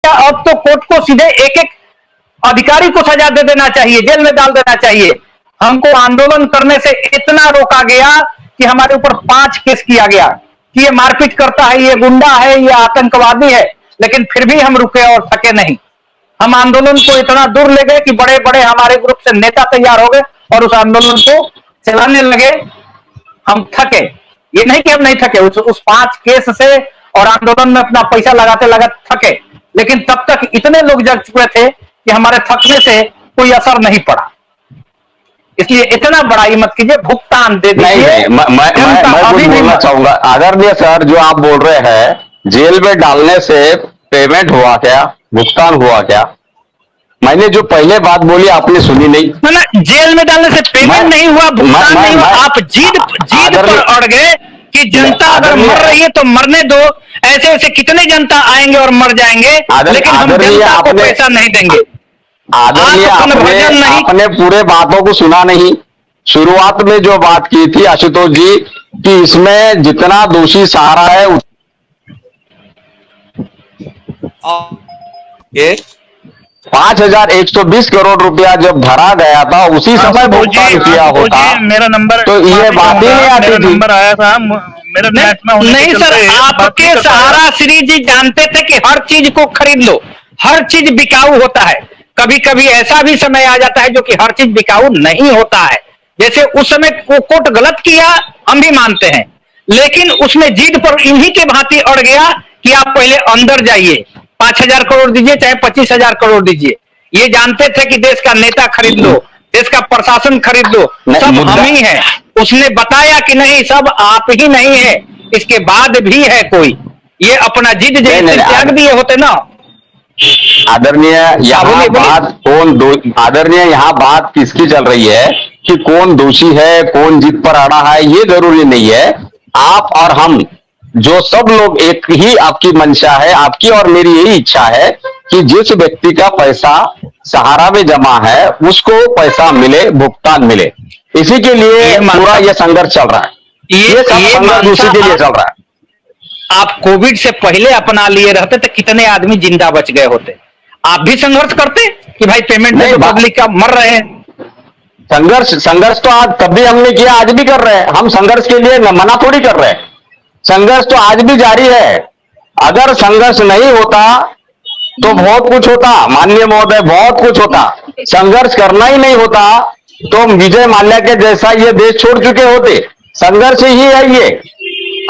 जाएगा। अब तो कोर्ट को सीधे एक एक अधिकारी को सजा दे देना चाहिए, जेल में डाल देना चाहिए। हमको आंदोलन करने से इतना रोका गया कि हमारे ऊपर 5 केस किया गया कि ये मारपीट करता है, ये गुंडा है, ये आतंकवादी है, लेकिन फिर भी हम रुके और थके नहीं। हम आंदोलन को इतना दूर ले गए कि बड़े बड़े हमारे ग्रुप से नेता तैयार हो गए और उस आंदोलन को चलाने लगे। हम थके, ये नहीं कि हम नहीं थके, उस 5 केस से और आंदोलन में अपना पैसा लगाते लगाते थके, लेकिन तब तक इतने लोग जग चुके थे कि हमारे थकने से कोई असर नहीं पड़ा। इसलिए इतना बड़ाई मत कीजिए, भुगतान दे दीजिए। मैं कुछ बोलना चाहूंगा। आदरणीय सर, जो आप बोल रहे हैं जेल में डालने से पेमेंट हुआ क्या, भुगतान हुआ क्या? मैंने जो पहले बात बोली आपने सुनी नहीं। ना जेल में डालने से पेमेंट नहीं हुआ, भुगतान नहीं हुआ। आप जीद पर अड़ गए कि जनता अगर मर रही है तो मरने दो। ऐसे ऐसे कितने जनता आएंगे और मर जाएंगे, लेकिन हम जनता को पैसा नहीं देंगे। आपने पूरे बातों को सुना नहीं। शुरुआत में जो बात की थी आशुतोष जी कि इसमें जितना दोषी सहारा है ये 5,120 करोड़ रुपया जब भरा गया था उसी समय भुगतान किया होता मेरा नंबर तो ये बात ही नहीं आती थी। नंबर आया था मेरा नहीं सर, आपके सहारा श्री जी जानते थे कि हर चीज को खरीद लो, हर चीज बिकाऊ होता है। कभी कभी ऐसा भी समय आ जाता है जो कि हर चीज बिकाऊ नहीं होता है। जैसे उस समय वो कोर्ट गलत किया, हम भी मानते हैं, लेकिन उसमें जीत पर इन्हीं के भांति अड़ गया कि आप पहले अंदर जाइए, 5,000 करोड़ दीजिए चाहे 25,000 करोड़ दीजिए। ये जानते थे कि देश का नेता खरीद लो, देश का प्रशासन खरीद लो, सब हम ही है। उसने बताया कि नहीं, सब आप ही नहीं है, इसके बाद भी है कोई। ये अपना जिद जैसे त्याग दिए होते ना। आदरणीय यहाँ बात आदरणीय यहाँ बात किसकी चल रही है कि कौन दोषी है, कौन जिद पर अड़ा है, ये जरूरी नहीं है। आप और हम जो सब लोग एक ही आपकी मंशा है, आपकी और मेरी यही इच्छा है कि जिस व्यक्ति का पैसा सहारा में जमा है उसको पैसा मिले, भुगतान मिले। इसी के लिए पूरा ये संघर्ष चल रहा है। ये संघर्ष उसी के लिए चल रहा है। आप कोविड से पहले अपना लिए रहते तो कितने आदमी जिंदा बच गए होते। आप भी संघर्ष करते कि भाई पेमेंट नहीं, पब्लिक का मर रहे हैं। संघर्ष तो आज तब भी हमने किया, आज भी कर रहे हैं। हम संघर्ष के लिए मना थोड़ी कर रहे हैं, संघर्ष तो आज भी जारी है। अगर संघर्ष नहीं होता तो बहुत कुछ होता माननीय महोदय, बहुत कुछ होता। संघर्ष करना ही नहीं होता तो विजय माल्या के जैसा ये देश छोड़ चुके होते। संघर्ष ही है ये।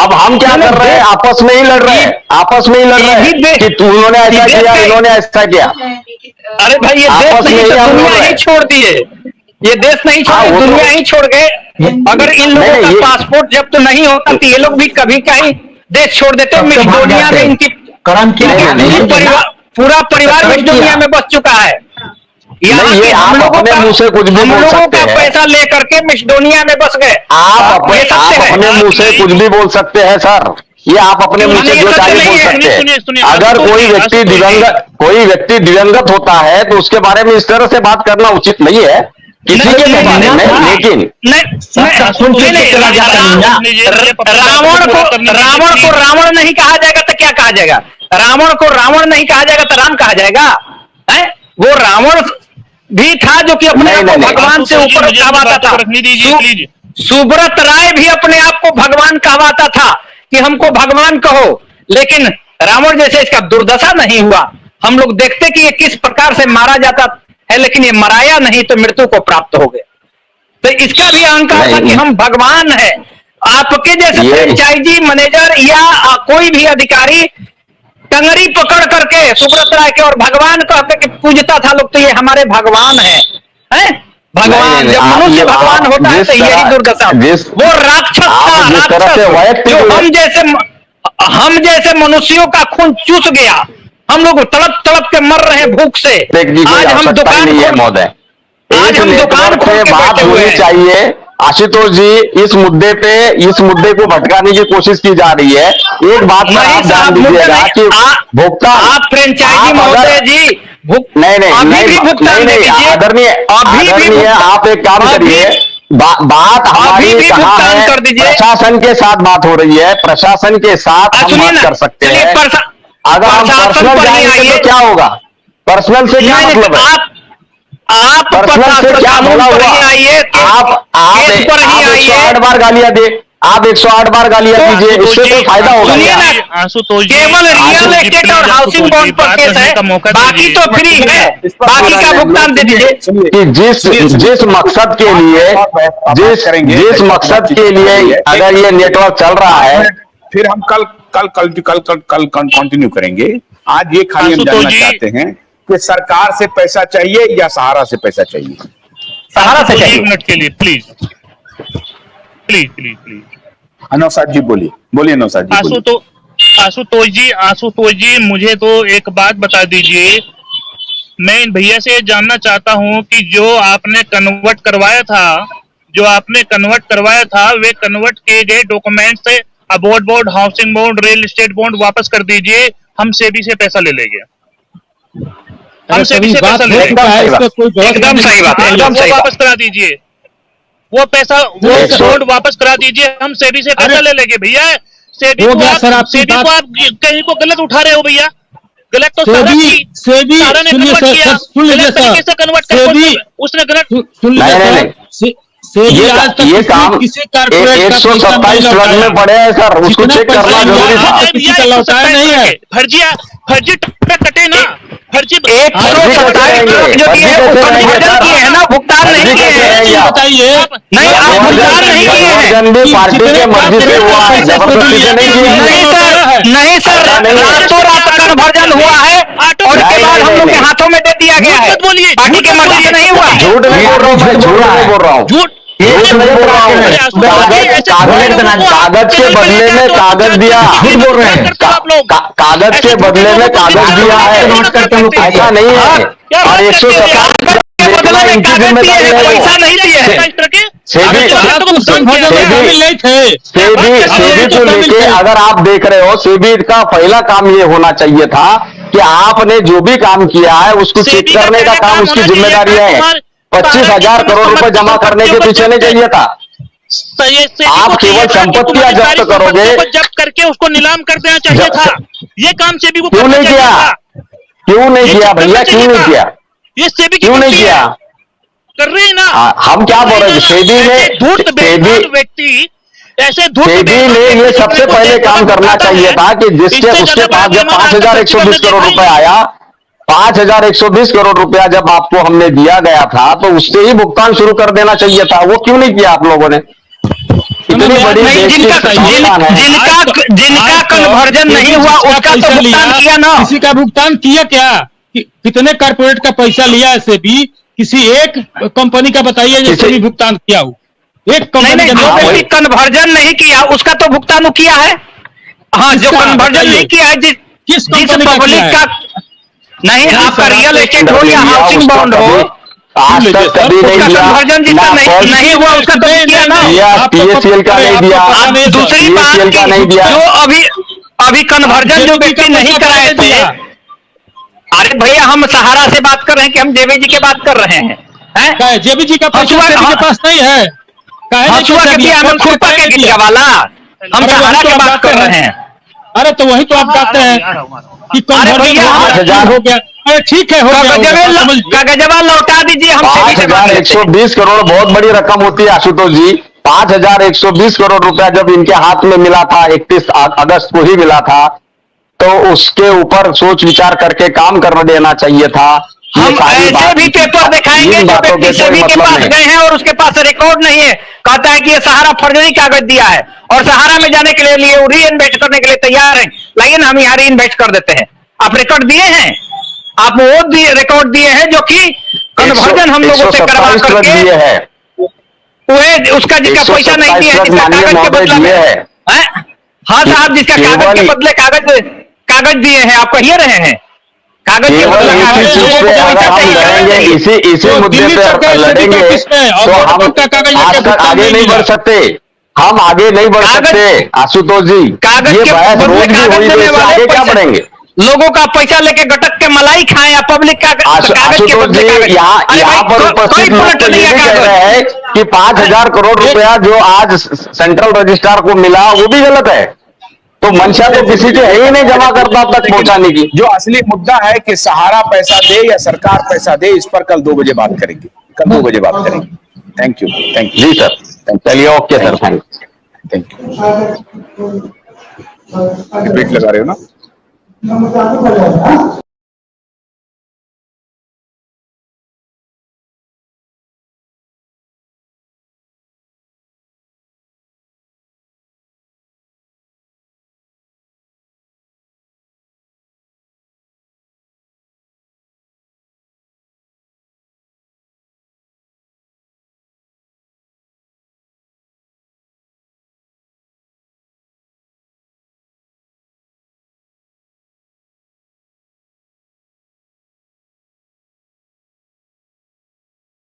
अब हम क्या कर रहे हैं, आपस में ही लड़ रहे हैं, आपस में ही लड़ रहे हैं कि उन्होंने ऐसा किया, इन्होंने ऐसा किया। अरे भाई ये देश नहीं, दुनिया ही छोड़ दिए, ये देश नहीं छोड़, दुनिया ही छोड़ गए। अगर इन लोगों का पासपोर्ट जब्त नहीं होता तो ये लोग भी कभी कहीं देश छोड़ देते। मेसिडोनिया में इनकी पूरा परिवार मेसिडोनिया में बस चुका है। ये हम लोगों का मुंह से कुछ भी बोल सकते हैं, पैसा लेकर के मेसिडोनिया में बस गए। आप अपने मुंह से कुछ भी बोल सकते हैं सर, ये आप अपने मुंह से जो चाहिए बोल सकते हैं। अगर कोई व्यक्ति दिवंगत होता है तो उसके बारे में इस तरह से बात करना उचित नहीं है किसी के बारे में। लेकिन रावण को रावण नहीं कहा जाएगा तो क्या कहा जाएगा? रावण को रावण नहीं कहा जाएगा तो राम कहा जाएगा? वो रावण भी था जो कि अपने आप को भगवान से ऊपर कहवाता था। सुब्रत राय भी अपने आप को भगवान कहवाता था कि हमको भगवान कहो, लेकिन रावण जैसे इसका दुर्दशा नहीं हुआ। हम लोग देखते कि ये किस प्रकार से मारा जाता है, लेकिन ये मराया नहीं तो मृत्यु को प्राप्त हो गया। तो इसका भी अहंकार था कि हम भगवान है। आपके जैसे फ्रेंचाइजी मैनेजर या कोई भी अधिकारी टंगरी पकड़ करके सुब्रत राय के और भगवान कहते कि पूजता था लोग, तो ये हमारे भगवान है। भगवान जब मनुष्य भगवान होता है तो यही दुर्दशा। वो राक्षस था, राक्षस जो हम जैसे मनुष्यों का खून चूस गया। हम लोग तड़प तड़प के मर रहे हैं भूख से। आज हम दुकान खोल के बात होनी चाहिए। आशुतोष जी, इस मुद्दे को भटकाने की कोशिश की जा रही है। एक बात पर आप ध्यान दीजिएगा कि भुगतान आप फ्रेंचाइजी महोदय जी नहीं आदरणीय आप एक काम करिए, बात हमारी कहाँ है? प्रशासन के साथ बात हो रही है, प्रशासन के साथ हम बात कर सकते हैं। अगर हम प्रशासन पर्सनल पर ही जाएंगे आइए। तो क्या होगा? पर्सनल से क्या नहीं, मतलब है? आप पर्सनल से प्रशासन क्या कानून भला पर हुआ? ही आइए, आप केस पर ही 108 आइए। बार गालियां दे, आप 108 बार गालियां तो दीजिए, इससे कोई फायदा होगा सुनिए क्या? ना, आशुतोष जी, केवल real Ashutosh ji, estate please और हाउसिंग आशुतोष जी, बॉन्ड पर बात केस करने है, का मौका बाकी दीजिए। तो फ्री है, बाकी का भुगतान दे दीजिए। कि जिस मकसद के लिए जिस मकसद के लिए अगर ये नेटवर्क चल रहा है, फिर हम कल कल कल कल कल कल कंटिन्यू करेंगे। आज ये खाली हम आशुतोष जानना जी, चाहते हैं कि सरकार से पैसा चाहिए या सहारा से पैसा चाहिए? सहारा से आशुतोष जी, चाहिए। 1 मिनट के लिए please please please please. Naushad ji बोलिए, बोलिए नौशाद जी बोलिए। आशुतोष जी, मुझे तो एक बात बता दीजिए। मैं इन भैया से ये जानना चाहता हूं कि जो आपने कन्वर्ट करवाया था वे कन्वर्ट किए गए डॉक्यूमेंट से अबोर्ड board, housing board, real estate board वापस कर दीजिए। हम सेबी से पैसा ले लेंगे। हम सेबी से पैसा ले लेंगे। एकदम सही बात, एकदम वो सही बात। वापस करा दीजिए। वो पैसा, वो बॉन्ड वापस करा दीजिए। हम सेबी से पैसा ले लेंगे भैया। सेबी को आप कहीं को गलत उठा रहे हो भैया। गलत तो सहारा ने कन्वर्ट किया, गलत तरीके से कन्वर्ट कर, उसने गलत। ये काम 127 ट्रक में पड़े हैं सर, उसको चेक करना जरूरी था। फर्जी ट्रक कटे ना, फर्जी 127 ट्रक जो दिए हैं, वो कन्वर्जन किए हैं ना, भुगतान नहीं किए हैं। बताइए। नहीं, आप भुगतान नहीं किए हैं। कन्वर्जन भी पार्टी के मर्जी से हुआ है, जबरदस्ती से नहीं किया। नहीं सर, रातों रात कन्वर्जन हुआ है और उसके बाद हम लोग के हाथों में दे दिया गया है। पार्टी के मर्जी से नहीं हुआ। झूठ नहीं बोल रहा हूँ भाई, झूठ नहीं बोल रहा हूँ, झूठ झूठ नहीं बोल रहा हूँ। कागज के बदले में कागज दिया। झूठ बोल रहे हैं कागज के बदले में कागज दिया है, ऐसा नहीं है। और 127 देखना इनकी जिम्मेदारी है। पैसा नहीं दिए हैं। सेबी को लेके अगर आप देख रहे हो, सेबी का पहला काम ये होना चाहिए था कि आपने जो भी काम किया है उसको चेक करने का काम उसकी जिम्मेदारी है। 25,000 करोड़ रुपए जमा करने के पीछे नहीं चाहिए था। आप केवल संपत्तियां जब्त करोगे, जब्त करके उसको नीलाम कर देना चाहिए था। ये काम सेबी को क्यों नहीं किया? क्यों नहीं किया भैया, क्यों नहीं किया? ये सेबी क्यों नहीं किया? कर रही ना। हम क्या बोल रहे हैं, सेबी व्यक्ति ऐसे सेबी ने ये सबसे पहले काम करना चाहिए था कि जिसके उसके पास जब 5,120 करोड़ रुपए आया, 5,120 करोड़ रुपया जब आपको हमने दिया गया था तो उससे ही भुगतान शुरू कर देना चाहिए था। वो क्यों नहीं किया आप लोगों ने? इतनी बड़ी जिनका कन्वर्जन नहीं हुआ उसका तो भुगतान किया ना। किसी का भुगतान किया क्या? कितने कारपोरेट का पैसा लिया है सेबी? किसी एक कंपनी का बताइए जो सेबी भुगतान किया हो। एक कंपनी जो व्यक्ति कन्वर्जन नहीं किया उसका तो भुगतान वो किया है। हाँ, जो कन्वर्जन नहीं किया है, जिस पब्लिक का नहीं, आपका रियल एस्टेट हो या हाउसिंग बॉन्ड हो, आज तक कभी नहीं दिया। कन्वर्जन जिसका नहीं हुआ उसका तो किया ना। PSL का नहीं दिया, दूसरी बात का नहीं दिया। जो अभी कन्वर्जन जो व्यक्ति नहीं कराए थे, अरे भैया हम सहारा से बात कर रहे हैं कि हम जेबी जी के बात कर रहे हैं? जेबी जी का पैसा के पास नहीं है। हसुआ के दिया हमें, खुरपा के दिया वाला, हम सहारा की बात कर रहे हैं। अरे तो वही तो आप कहते हैं कि भैया 5,000 हो गया। अरे ठीक है, कागजवा लौटा दीजिए। हम 5,120 करोड़ बहुत बड़ी रकम होती है आशुतोष जी। 5,120 करोड़ रुपया जब इनके हाथ में मिला था, 31 अगस्त को ही मिला था, तो उसके ऊपर सोच विचार करके काम कर देना चाहिए था। हम ऐसे भी पेपर दिखाएंगे जो व्यक्ति सेबी के पास गए हैं और उसके पास रिकॉर्ड नहीं है, कहता है कि ये सहारा फर्जी कागज दिया है और सहारा में जाने के लिए री इन्वेस्ट करने के लिए तैयार हैं। लाइए ना, हम यहाँ री इन्वेस्ट कर देते हैं। आप रिकॉर्ड दिए हैं, आप वो रिकॉर्ड दिए हैं जो कि कन्वर्जन हम लोगों से करवा करके दिए है, वो उसका जिसका पैसा नहीं दिया है, जिसका कागज के बदले में है। हाँ साहब, जिसका कागज के बदले कागज दिए हैं, आप कहिए रहे हैं कागज के बदले इसी मुद्दे पे लड़ेंगे तो हम आगे नहीं बढ़ सकते। हम आगे नहीं बढ़ सकते आशुतोष जी। ये बहस रोज भी हुई तो इससे आगे क्या बढ़ेंगे? लोगों का पैसा लेके गटक के मलाई खाएं या पब्लिक का आशुतोष जी यहाँ पर उपस्थित लोग तो ये भी कह रहे हैं कि 5,000 करोड़ रुपया जो आज सेंट्रल रजिस्ट्रार को मिला वो भी गलत है। तो मंशा तो किसी की है ही नहीं जमा करता तक पहुंचाने की। जो असली मुद्दा है कि सहारा पैसा दे या सरकार पैसा दे, इस पर कल 2 बजे बात करेंगे, कल 2 बजे बात करेंगे। थैंक यू जी सर, चलिए, okay sir, thank you. Repeat लगा रहे हो ना?